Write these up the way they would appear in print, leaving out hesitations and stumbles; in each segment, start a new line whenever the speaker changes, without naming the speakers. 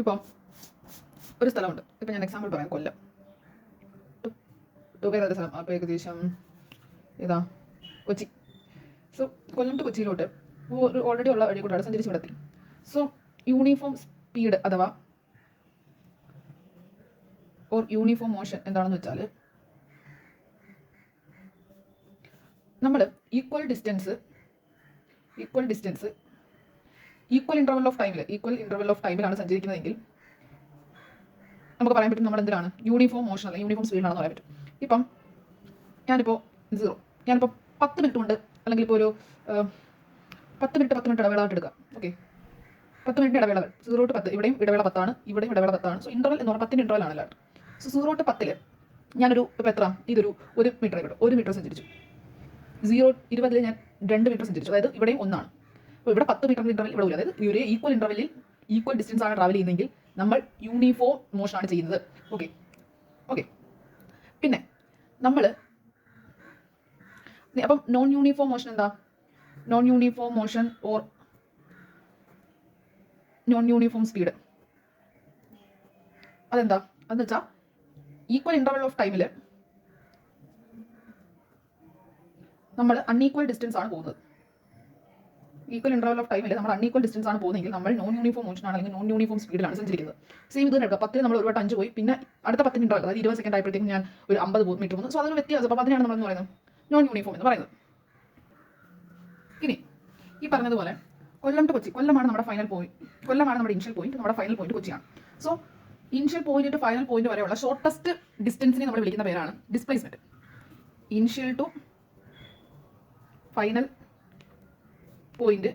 ഇപ്പം ഒരു സ്ഥലമുണ്ട്. ഇപ്പം ഞാൻ എക്സാമ്പിൾ പറയാം, കൊല്ലം ടു വേറെ സ്ഥലം. അപ്പോൾ ഏകദേശം ഇതാ കൊച്ചി. സോ കൊല്ലം ടു കൊച്ചിയിലോട്ട് ഒരു ഓൾറെഡി ഉള്ള വഴി കൂടാണ് സഞ്ചരിച്ച് വിടത്തി. സോ യൂണിഫോം സ്പീഡ് അഥവാ ഓർ യൂണിഫോം മോഷൻ എന്താണെന്ന് വെച്ചാൽ, നമ്മൾ equal distance equal interval of ടൈമിലാണ് സഞ്ചരിക്കുന്നതെങ്കിൽ നമുക്ക് പറയാൻ പറ്റും നമ്മൾ എന്തിനാണ് യൂണിഫോം മോഷൻ അല്ലെങ്കിൽ യൂണിഫോം സ്പീഡിലാണെന്ന് പറയാൻ പറ്റും. ഇപ്പം ഞാനിപ്പോൾ 10 മിനിറ്റ് കൊണ്ട് അല്ലെങ്കിൽ ഇപ്പോൾ ഒരു 10 മിനിറ്റ് ഇടവേളായിട്ട് എടുക്കാം. ഓക്കെ, 10 മിനിറ്റ് ഇടവേളകൾ 0 to 10. ഇവിടെയും ഇടവേള 10 ആണ്, ഇവിടെയും ഇടവേള 10 ആണ്. സോ ഇൻ്റർവൽ എന്ന് പറഞ്ഞാൽ 10 ഇൻ്റർവൽ ആണല്ലോ. സോ 0 to 10 ഞാനൊരു ഇപ്പോൾ എത്ര ഇതൊരു 1 മീറ്റർ ഇവിടെ 1 മീറ്റർ സഞ്ചരിച്ചു. 0-20 ഞാൻ 2 മീറ്റർ സഞ്ചരിച്ചു. അതായത് ഇവിടെയും 1 ആണ്. അപ്പോൾ ഇവിടെ 10 മീറ്റർ ഇൻ്റർവൽ ഇവിടെ വരും. അതായത് ഈ ഒരു ഈക്വൽ ഡിസ്റ്റൻസ് ആണ് ട്രാവൽ ചെയ്യുന്നതെങ്കിൽ നമ്മൾ യൂണിഫോം മോഷൻ ആണ് ചെയ്യുന്നത്. ഓക്കെ. പിന്നെ നമ്മൾ അപ്പം നോൺ യൂണിഫോം മോഷൻ എന്താ? Non uniform motion or non uniform speed അതെന്താ? അതെന്ന് വെച്ചാൽ ഈക്വൽ ഇൻ്റർവൽ ഓഫ് ടൈമിൽ നമ്മൾ അൺഈക്വൽ ഡിസ്റ്റൻസ് ആണ് പോകുന്നത്. ഈക്വൽ ഇൻ്റർവൽ ഓഫ് ടൈമിൽ നമ്മൾ അൺഈക്വൽ ഡിസ്റ്റൻസ് ആണ് പോകുന്നതെങ്കിൽ നമ്മൾ നോൺ യൂണിഫോം മോഷൻ ആണ് അല്ലെങ്കിൽ നോൺ യൂണിഫോം സ്പീഡിലാണ് സഞ്ചരിക്കുന്നത്. സെയിം ഇത് തന്നെ എടുക്കുക. 10 നമ്മൾ ഒരു വട്ടം 5 പോയി, പിന്നെ അടുത്ത 10 ഇൻ്റർവൽ അതായത് 20 സെക്കൻഡ് ആയപ്പോഴത്തേക്കും ഞാൻ ഒരു 50 മീറ്റർ പോകുന്നു. സോ അതൊരു വ്യത്യാസം. അപ്പോൾ അതിനാണ് നമ്മളെന്ന് പറയുന്നത് നോൺ യൂണിഫോം എന്ന് പറയുന്നത്. ഇനി ഈ പറഞ്ഞതുപോലെ കൊല്ലം ടു കൊച്ചി, കൊല്ലമാണ് നമ്മുടെ ഫൈനൽ പോയിന്റ്, കൊല്ലമാണ് നമ്മുടെ ഇനിഷ്യൽ പോയിന്റ്, നമ്മുടെ ഫൈനൽ പോയിന്റ് കൊച്ചിയാണ്. So initial point to final point വരെയുള്ള ഷോർട്ടസ്റ്റ് ഡിസ്റ്റൻസിനെ നമ്മൾ വിളിക്കുന്ന പേരാണ് displacement. Initial to final point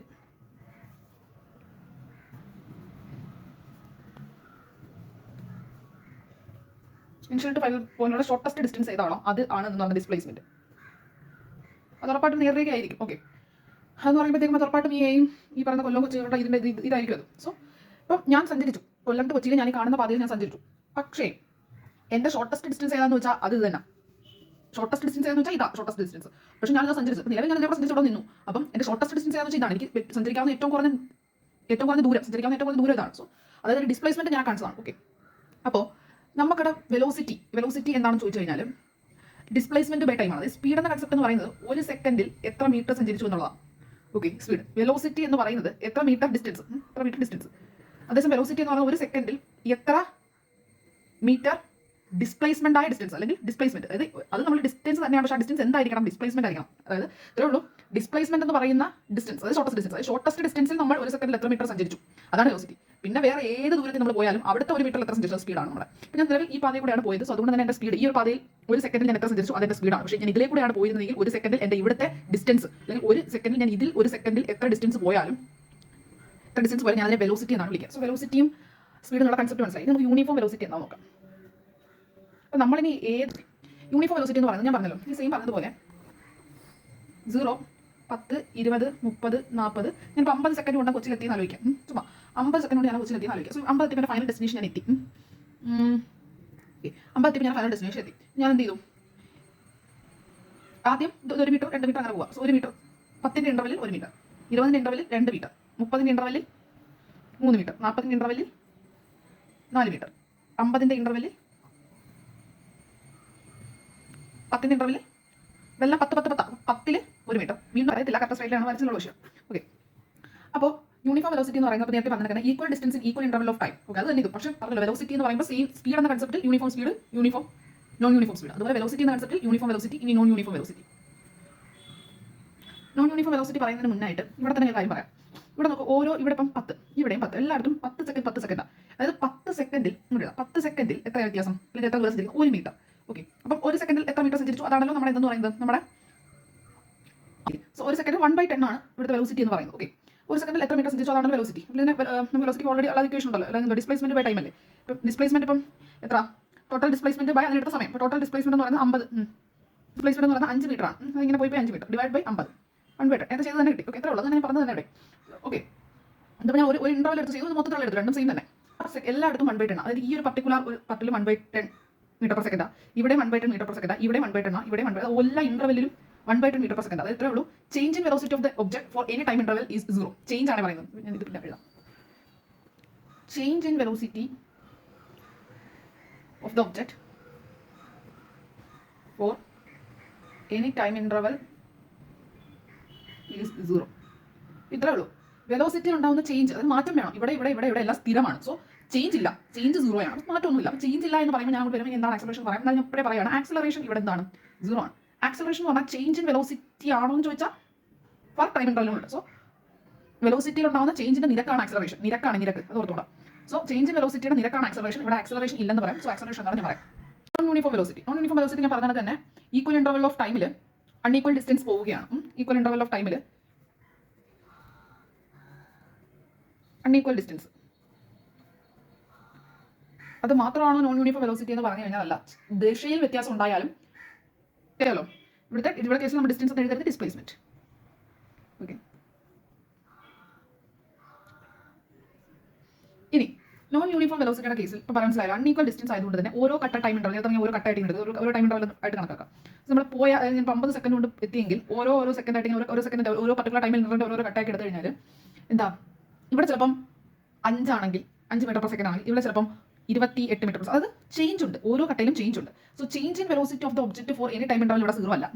പോയിന്റുള്ള ഷോർട്ടസ്റ്റ് ഡിസ്റ്റൻസ് ഏതാണോ അത് ആണ് എന്ന് പറഞ്ഞ ഡിസ്പ്ലേസ്മെന്റ്. അത് ഉറപ്പായിട്ടും നേർരേഖ ആയിരിക്കും. ഓക്കെ, അതെന്ന് പറയുമ്പോഴത്തേക്കും അത് ഉറപ്പായിട്ടും ഈ പറയുന്ന കൊല്ലം കൊച്ചിയുടെ ഇതിൻ്റെ ഇതായിരിക്കും അത്. സോ ഇപ്പം ഞാൻ സഞ്ചരിച്ചു കൊല്ലം ടു കൊച്ചിയിൽ, ഞാൻ ഈ കാണുന്ന പാതയിൽ ഞാൻ സഞ്ചരിച്ചു. പക്ഷേ എൻ്റെ ഷോർട്ടസ്റ്റ് ഡിസ്റ്റൻസ് ഏതാണെന്ന് വെച്ചാൽ അത് തന്നെ. ഷോർട്ടസ്റ്റ് ഡിസ്റ്റൻസ് ഏതെന്ന് വെച്ചാൽ ഇതാ ഷോർട്ടസ്റ്റ് ഡിസ്റ്റൻസ്. പക്ഷേ ഞാനിത് സഞ്ചരിച്ചു, നിലവിൽ ഞാൻ ഇവിടെ സഞ്ചരിച്ചോടെ നിന്നു. അപ്പം എൻ്റെ ഷോർട്ടസ്റ്റ് ഡിസ്റ്റൻസ് ഏതാണെന്ന് വെച്ചാൽ ഇതാണ്. എനിക്ക് സഞ്ചരിക്കാവുന്ന ഏറ്റവും കുറഞ്ഞ ദൂരം ഇതാണ്. സോ അതായത് ഡിസ്പ്ലേസ്മെന്റ് ഞാൻ കാണിച്ചതാണ്. ഓക്കെ, അപ്പോൾ നമുക്കിടെ വെലോസിറ്റി എന്താണെന്ന് ചോദിച്ചു കഴിഞ്ഞാൽ ഡിസ്പ്ലേസ്മെന്റ് ബൈ ടൈമാണ്. അതായത് സ്പീഡ് എന്ന കൺസെപ്റ്റ് എന്ന് പറയുന്നത് ഒരു സെക്കൻഡിൽ എത്ര മീറ്റർ സഞ്ചരിച്ചു എന്നുള്ളതാണ്. Okay, speed. വെലോസിറ്റി എന്ന് പറയുന്നത് എത്ര മീറ്റർ ഡിസ്റ്റൻസ്. അതേസമയം വെലോസിറ്റി എന്ന് പറയുന്നത് ഒരു സെക്കൻഡിൽ എത്ര മീറ്റർ ഡിസ്പ്ലേസ്മെന്റ് ആയ ഡിസ്റ്റൻസ് അല്ലെങ്കിൽ ഡിസ്പ്ലേസ്മെന്റ്. അതായത് അത് നമ്മൾ ഡിസ്റ്റൻസ് തന്നെയാണ്, പക്ഷേ ആ ഡിസ്റ്റൻസ് എന്തായിരിക്കണം? ഡിസ്പ്ലേസ്മെന്റ് ആയിരിക്കണം. അതായത് ഇത്രേ ഉള്ളൂ. ഡിസ്പ്ലേസ്മെന്റ് എന്ന് പറയുന്ന ഡിസ്റ്റൻസ്, അതായത് ഷോർട്ടസ്റ്റ് ഡിസ്റ്റൻസിൽ നമ്മൾ ഒരു സെക്കൻഡിൽ എത്ര മീറ്റർ സഞ്ചരിച്ചു, അതാണ് വെലോസിറ്റി. പിന്നെ വേറെ ഏത് ദൂരത്തിൽ നമ്മൾ പോയാലും അവിടുത്തെ ഒരു മീറ്ററിൽ എത്ര സഞ്ചരിച്ച സ്പീഡാണ് നമ്മുടെ. ഇപ്പോൾ ഞാൻ നിലവിൽ ഈ പാതയിൽ കൂടെയാണ് പോയത്. സോ അതുകൊണ്ട് തന്നെ എൻ്റെ സ്പീഡ് ഈ ഒരു പാതയിൽ ഒരു സെക്കൻഡിൽ ഞാൻ എത്ര സഞ്ചരിച്ചു അതെൻ്റെ സ്പീഡാണ്. പക്ഷേ ഞാൻ ഇതിലേ കൂടെയാണ് പോയിരുന്നെങ്കിൽ ഒരു സെക്കൻഡിൽ എൻ്റെ ഇവിടുത്തെ ഡിസ്റ്റൻസ് അല്ലെങ്കിൽ ഒരു സെക്കൻഡിൽ ഞാൻ ഒരു സെക്കൻഡിൽ എത്ര ഡിസ്റ്റൻസ് പോയാലും ഞാൻ അതിനെ വെലോസിറ്റി എന്നാണ് വിളിക്കുക. സോ വെലോസിറ്റിയും സ്പീഡ് എന്നുള്ള കൺസെപ്റ്റ് മനസ്സിലായി. നമുക്ക് യൂണിഫോം വെലോസിറ്റി എന്താ നോക്കാം. അപ്പോൾ നമ്മളിനി യൂണിഫോം വെലോസിറ്റി എന്ന് പറയുന്നത് ഞാൻ പറഞ്ഞല്ലോ, ഈ സെയിം പറഞ്ഞതുപോലെ 0, 10, 20, 30, 40 ഞാൻ 50 സെക്കൻഡ് കൊണ്ട് കൊച്ചിയിലെത്തിയെന്ന് ആലോചിക്കാം. ചുമ്മാ 50 സെക്കൻഡ് കൊണ്ട് ഞാൻ കൊച്ചിയിലെത്തിയെന്ന് ആലോചിക്കാം. സോ 50 എത്തിയപ്പോൾ ഫൈനൽ ഡെസ്റ്റിനേഷൻ ഞാൻ എത്തി. 50 എത്തിയപ്പോൾ ഞാൻ ഫൈനൽ ഡെസ്റ്റിനേഷൻ എത്തി. ഞാൻ എന്ത് ചെയ്തു? ആദ്യം 1 മീറ്റർ 2 മീറ്റർ അങ്ങനെ പോവാം. സോ 1 മീറ്റർ 10ന്റെ ഇൻ്റർവെല്ലിൽ 1 മീറ്റർ, 20ന്റെ ഇൻ്റർവെല്ലിൽ 2 മീറ്റർ, 30ന്റെ ഇൻ്റർവെല്ലിൽ 3 മീറ്റർ, 40ന്റെ ഇൻ്റർവെല്ലിൽ 4 മീറ്റർ, 50ന്റെ ഇൻ്റർവെല്ലിൽ 10ന്റെ ഇൻ്റർവെല്ലിൽ ഇതെല്ലാം 10 10 1 മീറ്റർ. വീണ്ടും അറിയത്തില്ല, കറക്റ്റ് സ്ട്രൈറ്റിലാണ് വരച്ചിട്ടുള്ള വിഷയം. ഓക്കെ, അപ്പോൾ യൂണിഫോം വെലോസിറ്റി എന്ന് പറയുന്നത് നേരത്തെ പറഞ്ഞിരിക്കുന്നത് equal distance in equal interval of time. Okay, അത് തന്നെ ഇത്. പക്ഷേ പറഞ്ഞല്ലോ വെലോസിറ്റി എന്ന് പറയുമ്പോൾ സെയിം സ്പീഡ് എന്ന കൺസെപ്റ്റിൽ uniform speed, non uniform speed. അതുപോലെ വെലോസിറ്റി എന്ന കൺസെപ്റ്റിൽ യൂണിഫോം വെലോസിറ്റി, ഇനി non uniform velocity. Non uniform velocity പറയുന്നതിന് മുന്നായിട്ട് ഇവിടെ തന്നെ കാര്യം പറയാം. ഇവിടെ നമുക്ക് ഇവിടെ ഇപ്പം 10, ഇവിടെയും 10, എല്ലായിടത്തും 10 സെക്കൻഡാണ്. അതായത് 10 സെക്കൻഡിൽ എത്ര വ്യത്യാസം അല്ലെങ്കിൽ എത്ര ദൂരം സഞ്ചരിക്കും? 1 മീറ്റർ. ഓക്കെ, അപ്പം 1 സെക്കൻഡിൽ എത്ര മീറ്റർ സഞ്ചരിച്ചു അതാണല്ലോ നമ്മുടെ എന്തെന്ന് പറയുന്നത് നമ്മുടെ. സോ 1 സെക്കൻഡ് 1/10 ആണ് ഇവിടുത്തെ വെലോസിറ്റി എന്ന് പറയുന്നത്. ഓക്കെ, 1 സെക്കൻഡിൽ എത്ര മീറ്റർ സഞ്ചരിച്ചു അതാണ് വെലോസിറ്റി. വെലോസിറ്റി ഓൾറെഡി ഉള്ള ഇക്വേഷൻ ഉണ്ടല്ലോ, അല്ലെങ്കിൽ ഡിസ്പ്ലേസ്മെന്റ് ബൈ ടൈം അല്ലേ. ഇപ്പം ഡിസ്പ്ലേസ്മെന്റ് ഇപ്പം എത്ര ടോട്ടൽ ഡിസ്പ്ലേസ്മെന്റ് ബൈ അതിനെടുത്ത സമയം. ഇപ്പോൾ ടോട്ടൽ ഡിസ്പ്ലേസ്മെന്റ് എന്ന് പറയുന്നത് 50, ഡിസ്പ്ലേസ്മെന്റ് എന്ന് പറയുന്നത് 5 മീറ്റർ ആണ്. അതിങ്ങനെ പോയി 5 മീറ്റർ ഡിവൈഡ് ബൈ 50, 1/10 എന്താ ചെയ്ത് തന്നെ കിട്ടി. ഓക്കെ, എത്ര ഉള്ളത് ഞാൻ പറഞ്ഞത് തന്നെ ഇവിടെ. ഓക്കെ, ഇതിപ്പോൾ ഞാൻ ഒരു ഇൻ്റർവൽ എടുത്ത് ചെയ്തു, മൊത്തത്തിലുള്ള എടുത്തു, രണ്ടും സെയിം തന്നെ. എല്ലായിടത്തും 1/10. അതായത് ഈ ഒരു പർട്ടിക്കുലർ ഒരു പർട്ടിൽ 1/10 മീറ്റർ പെർ സെക്കൻഡാണ്, ഇവിടെ 1/10 മീറ്റർ പെർ സെക്കൻഡാണ്, ഇവിടെ 1/10 ഇവിടെ 1/10, എല്ലാ ഇൻ്റർവെല്ലിലും 1/10 മീറ്റർ പെർ സെക്കൻഡ്. അത് എത്രയേ ഉള്ളൂ. Change in velocity of the object for any time interval is 0. Change ആണ് പറയുന്നത്. ഞാൻ ഇത് പിന്നെ എഴുതാം. Change in velocity of the object for any time interval is 0. ഇത്രേ ഉള്ളൂ. വെലോസിറ്റിയിൽ ഉണ്ടാകുന്ന ചേഞ്ച്, അത് മാറ്റം വേണം. ഇവിടെ ഇവിടെ ഇവിടെ ഇവിടെ എല്ലാം സ്ഥിരമാണ്. സോ ചേഞ്ച് ഇല്ല, ചേഞ്ച് 0 ആണ്, മാറ്റമൊന്നുമില്ല. അപ്പോൾ ചേഞ്ച് ഇല്ല എന്ന് പറയുമ്പോൾ ഞാൻ വരുമ്പോൾ എന്താണ് ആക്സലറേഷൻ പറയാം, എന്നാൽ ഞാൻ ഇപ്പോഴേ പറയുകയാണ്. ആക്സലറേഷൻ ഇവിടെ എന്താണ്? 0 ആണ്. ആക്സലറേഷൻ എന്ന് പറഞ്ഞാൽ ചേഞ്ച് ഇൻ വെലോസിറ്റി ആണോ എന്ന് ചോദിച്ചാൽ ഫർ ടൈം ഇൻ്റർവലുണ്ട്. സോ വെലോസിറ്റിയിൽ ഉണ്ടാകുന്ന ചേഞ്ചിന്റെ നിരക്കാണ് ആക്സലറേഷൻ. നിരക്ക് അത് ഓർത്തോളാം. സോ ചേഞ്ച് ഇൻ വെലോസിറ്റിയുടെ നിരക്കാണ് ആക്സലറേഷൻ. ഇവിടെ ആക്സലറേഷൻ ഇല്ലെന്ന് പറയാം. സോ ആക്സലറേഷൻ എന്താണ് ഞാൻ പറയാം. നോൺ യൂണിഫോം വെലോസിറ്റി ഞാൻ പറഞ്ഞത് തന്നെ ഈക്വൽ ഇൻ്റർവൽ ഓഫ് ടൈമിൽ അൺഈക്വൽ ഡിസ്റ്റൻസ് പോവുകയാണ്. ഈക്വൽ ഇൻ്റർവൽ ഓഫ് ടൈമിൽ അൺഈക്വൽ ഡിസ്റ്റൻസ്, അത് മാത്രമാണോ നോൺ യൂണിഫോം വെലോസിറ്റി എന്ന് പറഞ്ഞു കഴിഞ്ഞാൽ അല്ല. ദിശയിൽ വ്യത്യാസം ഉണ്ടായാലും അറിയാലോ. ഇവിടെ കേസിൽ നമ്മൾ ഡിസ്റ്റൻസ് എഴുതരുത്, ഡിസ്പ്ലേസ്മെന്റ്. ഓക്കെ, ഇനി നോൺ യൂണിഫോം വെലോസിറ്റിയുടെ കേസിൽ ഇപ്പോൾ പറയാൻ മനസ്സിലായാലും അൺഈക്വൽ ഡിസ്റ്റൻസ് ആയതുകൊണ്ട് തന്നെ ഓരോ കട്ട ടൈം ഇൻ്റർവൽ ഓരോ കട്ടായിട്ട് എടുക്കുക, ഓരോ ടൈം ഇൻ്റർവൽ ആയിട്ട് കണക്കാക്കാം. നമ്മൾ പോയ 50 സെക്കൻഡ് കൊണ്ട് എത്തിയെങ്കിൽ ഓരോ സെക്കൻഡ് ആയിട്ട് ഓരോ സെക്കൻഡ് ഓരോ പർട്ടിക്കുലർ ടൈമിൽ ഓരോ കട്ടാക്കി എടുത്തു കഴിഞ്ഞാൽ എന്താ, ഇവിടെ ചിലപ്പം 5 ആണെങ്കിൽ 5 മീറ്റർ പെർ സെക്കൻഡ് ആണെങ്കിൽ ഇവിടെ ചിലപ്പം 28 മീറ്റർ പെർ, അത് ചേഞ്ച് ഉണ്ട്, ഓരോ കട്ടയിലും ചേഞ്ച് ഉണ്ട്. So change in velocity of the object for any time interval ഇവിടെ 0 അല്ല.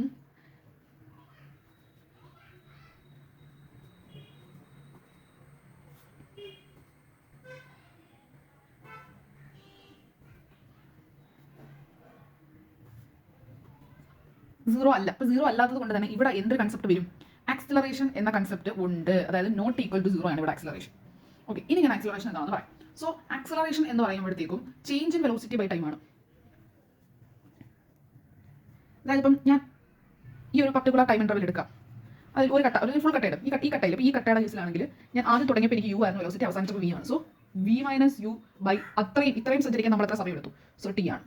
സീറോ അല്ല. അപ്പോൾ 0 അല്ലാത്തത് കൊണ്ട് തന്നെ ഇവിടെ എന്തൊരു കൺസെപ്റ്റ് വരും? ആക്സിലറേഷൻ എന്ന കൺസെപ്റ്റ് ഉണ്ട്. അതായത് നോട്ട് ഈക്വൽ ടു 0 ആണ് ഇവിടെ ആക്സിലറേഷൻ. ഓക്കെ, ഇനി ഞാൻ ആക്സിലറേഷൻ എന്താണെന്ന് പറയാം. സോ ആക്സിലറേഷൻ എന്ന് പറയുമ്പോഴത്തേക്കും change in velocity by time ആണ്. അതായത് ഇപ്പം ഞാൻ ഈ ഒരു പർട്ടിക്കുലർ ടൈം ഇൻ്റർവൽ എടുക്കാം, അതിൽ ഒരു ഫുൾ കട്ട ഇടും. ഈ കട്ടയിൽ ഈ കട്ടയുടെ കേസിലാണെങ്കിൽ ഞാൻ ആദ്യം തുടങ്ങിയപ്പോൾ എനിക്ക് u ആയിരുന്നു വെലോസിറ്റി, അവസാനിച്ചപ്പോൾ v ആണ്. So v minus U by ഇത്രയും സഞ്ചരിക്കാൻ നമ്മൾ എത്ര സമയം എടുത്തു? സോ t ആണ്.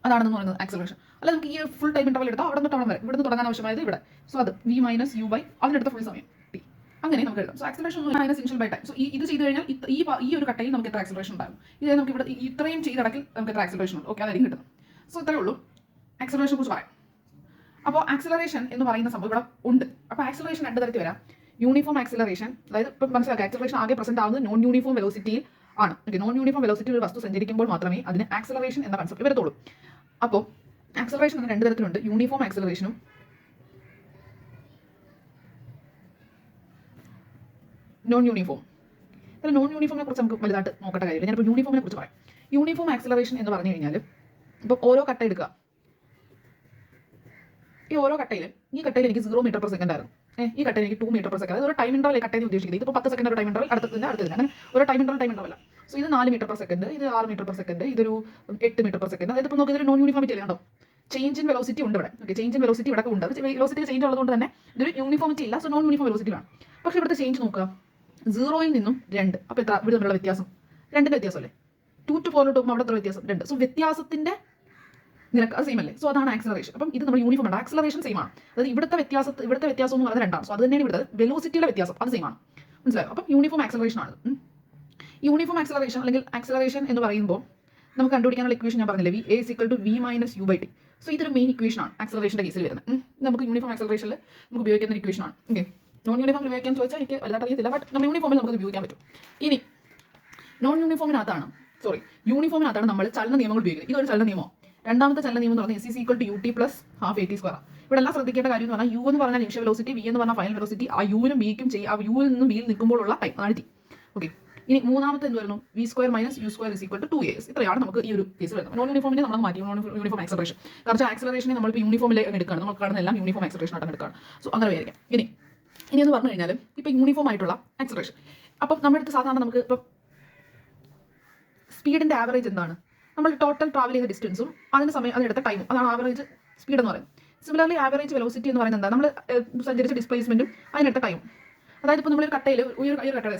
അതാണെന്ന് പറയുന്നത് ആക്സിലറേഷൻ. അല്ല, നമുക്ക് ഈ ഫുൾ ടൈം ഇൻ്റർവൽ എടുത്താൽ അവിടെ നിന്ന് വരെ ഇവിടുന്ന് തുടങ്ങാൻ ആവശ്യമായത് ഇവിടെ. സോ അത് v മൈനസ് യു ബൈ അതിനെടുത്ത ഫുൾ സമയം t. അങ്ങനെ നമുക്ക് എഴുതാം. So acceleration minus initial by time. So ഇത് ചെയ്ത് കഴിഞ്ഞാൽ ഈ ഒരു കട്ടയിൽ നമുക്ക് എത്ര ആക്സിലറേഷൻ ഉണ്ടാകും? ഇതായത് നമുക്ക് ഇവിടെ ഇത്രയും ചെയ്തടക്കിൽ നമുക്ക് എത്ര ആക്സിലറേഷൻ ഉണ്ട്? ഓക്കെ, അതായിരിക്കും കിട്ടുന്നത്. സോ ഇത്രയേ ഉള്ളൂ ആക്സിലറേഷനെ കുറിച്ച് പറയാം. അപ്പോൾ ആക്സിലറേഷൻ എന്ന് പറയുന്ന സംഭവം ഇവിടെ ഉണ്ട്. അപ്പോൾ ആക്സിലറേഷൻ രണ്ട് തരത്തിൽ വരാം. യൂണിഫോം ആക്സിലറേഷൻ, അതായത് ഇപ്പം മനസ്സിലാക്കുക, ആക്സിലറേഷൻ ആകെ പ്രസന്റ് ആവുന്നത് നോൺ യൂണിഫോം വെലോസിറ്റിയിൽ ആണ്. ഓക്കെ, നോൺ യൂണിഫോം വെലോസിറ്റിയിൽ ഒരു വസ്തു സഞ്ചരിക്കുമ്പോൾ മാത്രമേ അതിന് ആക്സിലറേഷൻ എന്ന കൺസെപ്റ്റ് വരത്തുള്ളൂ. അപ്പോൾ ആക്സിലറേഷൻ എന്ന രണ്ട് തരത്തിലുണ്ട്. യൂണിഫോം ആക്സിലറേഷനും നോൺ യൂണിഫോം. അല്ല, നോൺ യൂണിഫോമിനെ കുറിച്ച് നമുക്ക് വലുതായിട്ട് നോക്കേണ്ട കാര്യമില്ല. ഞാനിപ്പോൾ യൂണിഫോമിനെ കുറിച്ച് പറയാം. യൂണിഫോം ആക്സിലറേഷൻ എന്ന് പറഞ്ഞു കഴിഞ്ഞാൽ ഇപ്പം ഓരോ കട്ട എടുക്കുക. ഈ ഓരോ കട്ടയിലും ഈ കട്ടയിൽ എനിക്ക് 0 മീറ്റർ പെർ സെക്കൻഡ് ആയിരുന്നു. ഈ കട്ടയിൽ എനിക്ക് 2 മീറ്റർ പെർ സെക്കൻഡ്. ഒരു ടൈം ഇൻ്റർവൽ കട്ടയിൽ ഉദ്ദേശിക്കുന്നത് ഇതിപ്പോൾ 10 സെക്കൻഡ് ഒരു ടൈം ഇൻ്റർവൽ, അടുത്തതിന് അങ്ങനെ ഒരു ടൈം ഇൻ്റർവൽ അല്ല. സോ ഇത് 4 മീറ്റർ പെർ സെക്കൻഡ്, ഇത് 6 മീറ്റർ പെർ സെക്കൻഡ്, ഇതൊരു 8 മീറ്റർ പെർ സെക്കൻഡ്. അതായത് ഇപ്പോൾ നമുക്ക് ഇതൊരു നോൺ യൂണിഫോമിറ്റി അല്ലേ? ചേഞ്ച് ഇൻ വെലോസിറ്റി ഉണ്ട് ഇവിടെ. ഓക്കെ, ചേഞ്ച് ഇൻ വെലോസിറ്റി ഇവിടെ ഉണ്ട്. വെലോസിറ്റി ചേഞ്ച് ഉള്ളതുകൊണ്ട് തന്നെ ഇതൊരു യൂണിഫോമിറ്റി ഇല്ല. സോ നോൺ യൂണിഫോം വെലോസിറ്റിയാണ്. പക്ഷേ ഇവിടുത്തെ ചേഞ്ച് നോക്കുക, 0-ൽ നിന്നും 2. അപ്പോൾ എത്ര ഇവിടെ തമ്മിലുള്ള വ്യത്യാസം? 2ന്റെ വ്യത്യാസം അല്ലേ? 2 to 4 പോകുമ്പോൾ അവിടെ എത്ര വ്യത്യാസം? 2. സോ വ്യത്യാസത്തിന്റെ നിരക്ക് അത് സെയിം അല്ലേ? സോ അതാണ് ആക്സിലറേഷൻ. അപ്പം ഇത് നമ്മൾ യൂണിഫോം ആണ്. ആക്സിലറേഷൻ സെയിം ആണ്. അതായത് ഇവിടുത്തെ വ്യത്യാസം എന്ന് പറയുന്നത് 2 ആണ്. സോ അത് തന്നെയാണ് ഇവിടെ വെലോസിറ്റിയുടെ വ്യത്യാസം, അത് സെയിം ആണ്. മനസ്സിലായോ? അപ്പം യൂണിഫോം ആക്സിലറേഷൻ ആണ്. യൂണിഫോം ആക്സിലറേഷൻ അല്ലെങ്കിൽ ആക്സിലറേഷൻ എന്ന് പറയുമ്പോൾ നമുക്ക് കണ്ടുപിടിക്കാനുള്ള ഇക്വേഷൻ ഞാൻ പറഞ്ഞില്ലേ, v = v - u/t. സോ ഇതൊരു മെയിൻ ഇക്വേഷൻ ആണ് ആക്സിലറേഷൻ്റെ കേസിൽ വരുന്നത്. നമുക്ക് യൂണിഫോം ആക്സിലറേഷനിൽ നമുക്ക് ഉപയോഗിക്കുന്ന ഇക്വേഷൻ ആണ്. ഓക്കെ, നോൺ യൂണിഫോമിൽ ഉപയോഗിക്കാൻ ചോദിച്ചാൽ എനിക്ക് വലുതായിട്ട് അറിയത്തില്ല, ബട്ട് നമ്മൾ യൂണിഫോമിൽ നമുക്ക് ഉപയോഗിക്കാൻ പറ്റും. ഇനി യൂണിഫോമിനകത്താണ് നമ്മൾ ചലന നിയമങ്ങൾ ഉപയോഗിക്കുന്നത്. ഇതൊരു ചലന നിയമം. രണ്ടാമത്തെ ചലന നിയമം എന്ന് പറഞ്ഞാൽ s = ut + ½ at². ഇവിടെ എല്ലാം ശ്രദ്ധിക്കേണ്ട കാര്യം എന്ന് പറഞ്ഞാൽ u എന്ന് പറഞ്ഞാൽ ഇനിഷ്യൽ വെലോസിറ്റി, v എന്ന് പറഞ്ഞാൽ ഫൈനൽ വെലോസിറ്റി. ആ യുവിനും വിക്കും ആ യുവിൽ നിന്നും വിയിൽ നിൽക്കുമ്പോഴുള്ള ടൈം ആണ് t. ഓക്കെ, ഇനി മൂന്നാമത്തെ എന്ത് വരുന്നു? v² - u² = 2as. ഇത്രയാണ് നമുക്ക് ഈ ഒരു കേസ് വരുന്നത്. നോൺ യൂണിഫോമിനെ നമ്മൾ മാറ്റി യൂണിഫോം ആക്സിലറേഷൻ. കാരണം ആക്സിലറേഷനെ നമ്മളിപ്പോൾ യൂണിഫോമിലേക്ക് എടുക്കുകയാണ്, നമ്മൾ കാണുന്ന എല്ലാം യൂണിഫോം ആക്സിലറേഷൻ ആയിട്ട് എടുക്കുകയാണ്. സോ അങ്ങനെ വിചാരിക്കാം. ഇനി എന്ന് പറഞ്ഞു കഴിഞ്ഞാൽ ഇപ്പോൾ യൂണിഫോം ആയിട്ടുള്ള ആക്സിലറേഷൻ, അപ്പം നമ്മുടെ അടുത്ത് സാധാരണ നമുക്ക് ഇപ്പം സ്പീഡിൻ്റെ ആവറേജ് എന്താണ്? നമ്മൾ ടോട്ടൽ ട്രാവൽ ചെയ്ത ഡിസ്റ്റൻസും അതിനെടുത്ത ടൈമും, അതാണ് ആവറേജ് സ്പീഡ് എന്ന് പറയുന്നത്. സിമിലർലി ആവറേജ് വെലോസിറ്റി എന്ന് പറയുന്നത് എന്താ? നമ്മൾ സഞ്ചരിച്ച ഡിസ്പ്ലേസ്മെൻറ്റും അതിനെടുത്ത ടൈമും. അതായത് ഇപ്പോൾ നമ്മളൊരു കട്ടയിൽ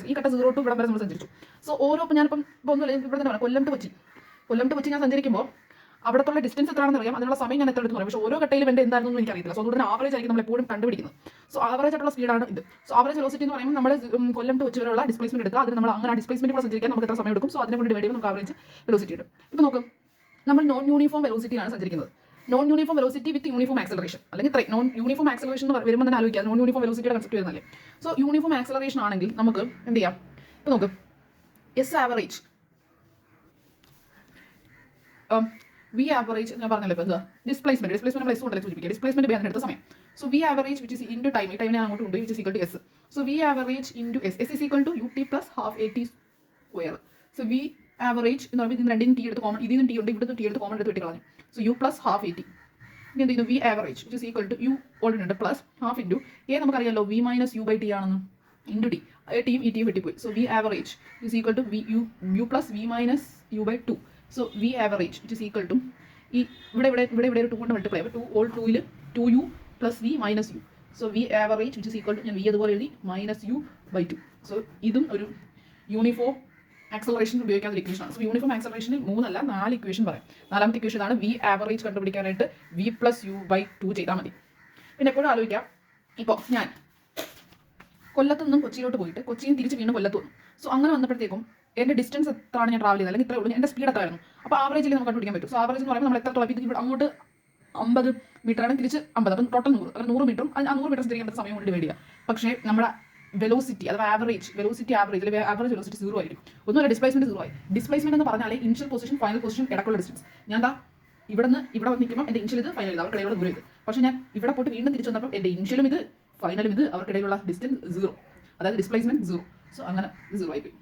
ഈ കട്ട 0 to ഇവിടെ വരെ നമ്മൾ സഞ്ചരിച്ചു. സോ ഞാനിപ്പം ഒന്നുമില്ല, ഇവിടെ തന്നെ പറയാം, കൊല്ലം ടു കൊച്ചി ഞാൻ സഞ്ചരിക്കുമ്പോൾ അവിടത്തുള്ള ഡിസ്റ്റൻസ് എത്രയാണെന്ന് അറിയാം, അതിനുള്ള സമയം ഞാൻ എത്ര എടുത്ത് പറയും. പക്ഷേ ഓരോ കട്ടയിലും എൻ്റെ എന്താണെന്ന് എനിക്കറിയില്ല. സോ അതുകൊണ്ട് ആവറേജ് ആയിരിക്കും നമ്മൾ എപ്പോഴും കണ്ടുപിടിക്കുന്നത്. സോ ആവറേജ് ആയിട്ടുള്ള സ്പീഡാണ് ഇത്. സോ ആവറേജ് വെലോസിറ്റി എന്ന് പറയുമ്പോൾ നമ്മൾ കൊല്ലം ടു കൊച്ചി വരെയുള്ള ഡിസ്പ്ലേസ്മെന്റ് എടുക്കുക. അതിന് നമ്മൾ അങ്ങനെ ആ ഡിസ്പ്ലേസ്മെന്റ് കൂടെ സഞ്ചരിക്കാൻ നമുക്ക് എത്ര സമയം എടുക്കും? സോ അതിനെ കൊണ്ട് ഡിവൈഡ് ചെയ്യുമ്പോൾ നമുക്ക് ആവറേജ് വെലോസിറ്റി കിട്ടും. ഇപ്പോൾ നോക്കും, നമ്മൾ നോൺ യൂണിഫോം വെലോസിറ്റിയാണ് സഞ്ചരിക്കുന്നത്. Non uniform velocity with uniform acceleration, അല്ലെങ്കിൽ നോൺ യൂണിഫോം ആക്സിലറേഷൻ എന്ന് വരുമ്പോൾ തന്നെ ആലോചിക്കുക, നോൺ യൂണിഫോം വെലോസിറ്റിയുടെ കൺസെപ്റ്റ് വരുന്നല്ലേ. സോ യൂണിഫോം ആക്സിലറേഷൻ ആണെങ്കിൽ നമുക്ക് എന്ത് ചെയ്യാം? ഇപ്പോൾ നോക്കും, എസ് ആവറേജ് വി ആവറേജ് ഞാൻ പറഞ്ഞല്ലോ ഇപ്പോൾ ഡിസ്പ്ലേസ്മെന്റ് നമ്മൾ എസ് കൊണ്ടല്ലേ സൂചിപ്പിക്കുക ഡിസ്പ്ലേസ്മെന്റ് ബി എടുത്ത സമയം so V average which is into time ഈ ടൈമിനെ അങ്ങോട്ട് കൊണ്ടുപോയി which is equal to S so V average into S is equal to U T plus half A T square so V average എന്ന് പറയുമ്പോൾ ഇതിന് രണ്ടിനും ടി എടുത്ത് common ഇതിൽ നിന്ന് ടി ഉണ്ട് ഇവിടുന്ന് ടി എടുത്ത് കോമൺ എടുത്ത് വെട്ടി കളഞ്ഞു so u plus half A t ഇനി എന്ത് ചെയ്യുന്നു v average which is equal to u already ഉണ്ട് പ്ലസ് ഹാഫ് ഇൻറ്റു എ നമുക്കറിയാലോ v minus U by t ആണെന്ന് ഇൻറ്റു ടി ടിയും ഈ ടിയും വെട്ടിപ്പോയി so V average is equal to v u plus V minus U by two so V average which is equal to ഈ ഇവിടെ ഒരു 2 കൊണ്ട് മൾട്ടിപ്ലൈ അപ്പോൾ 2 ഓൾ 2ൽ 2u plus V minus U so V average which is equal to ഞാൻ V അതുപോലെ എഴുതി minus U by 2 so ഇതും ഒരു യൂണിഫോം ആക്സലറേഷൻ ഉപയോഗിക്കാവുന്ന ഇക്വേഷനാണ് സോ യൂണിഫോം ആക്സലറേഷനിൽ 3 അല്ല 4 ഇക്വേഷൻ പറയാം 4ാമത്തെ ഇക്വേഷൻ ആണ് വി ആവറേജ് കണ്ടുപിടിക്കാനായിട്ട് വി പ്ലസ് യു ബൈ 2 ചെയ്താൽ മതി പിന്നെ എപ്പോഴും ആലോചിക്കാം ഇപ്പോൾ ഞാൻ കൊല്ലത്ത് നിന്നും കൊച്ചിയിലോട്ട് പോയിട്ട് കൊച്ചിയിൽ നിന്ന് തിരിച്ച് വീണ്ടും കൊല്ലത്ത് വന്നു സോ അങ്ങനെ വന്നപ്പോഴത്തേക്കും എൻ്റെ ഡിസ്റ്റൻസ് എത്രയാണ് ഞാൻ ട്രാവൽ ചെയ്തത് അല്ലെങ്കിൽ ഇത്രയേ ഉള്ളൂ എൻ്റെ സ്പീഡ് എത്രയായിരുന്നു അപ്പോൾ ആവറേജിൽ നമുക്ക് കണ്ടുപിടിക്കാൻ പറ്റും സോ ആവറേജ് എന്ന് പറയുമ്പോൾ നമ്മൾ എത്രത്തോളം ഇത് ഇവിടെ അങ്ങോട്ട് 50 മീറ്ററാണ് തിരിച്ച് 50 അപ്പം ടോട്ടൽ 100 അങ്ങനെ 100 മീറ്ററും ആ 100 മീറ്റർ സഞ്ചരിക്കേണ്ട സമയം കൊണ്ട് ഡിവൈഡ് ചെയ്യുക പക്ഷേ നമ്മുടെ വെലോസിറ്റി അഥവാ ആവറേജ് അല്ലെങ്കിൽ ആവറേജ് വെലോസിറ്റി 0 ആയിരിക്കും ഒന്നുമല്ല ഡിസ്പ്ലേസ്മെന്റ് 0 ആയി ഡിസ്പ്ലേസ്മെന്റ് എന്ന് പറഞ്ഞാൽ ഇനിഷ്യൽ പൊസിഷൻ ഫൈനൽ പൊസിഷൻ ഇടക്കുള്ള ഡിസ്റ്റൻസ് ഞാൻ ഇവിടെ വന്ന് നിൽക്കുമ്പോൾ എൻ്റെ ഇനിഷ്യൽ ഇത് ഫൈനൽ ഇത് അവർക്കിടയിലുള്ള ദൂരം ഇത് പക്ഷേ ഞാൻ ഇവിടെ പോയിട്ട് വീണ്ടും തിരിച്ചു വന്നപ്പോൾ എൻ്റെ ഇനിഷ്യലും ഇത് ഫൈനലും ഇത് അവർക്കിടയിലുള്ള ഡിസ്റ്റൻസ് 0 അതായത് ഡിസ്പ്ലേസ്മെന്റ് 0 സോ അങ്ങനെ 0 ആയിപ്പോയി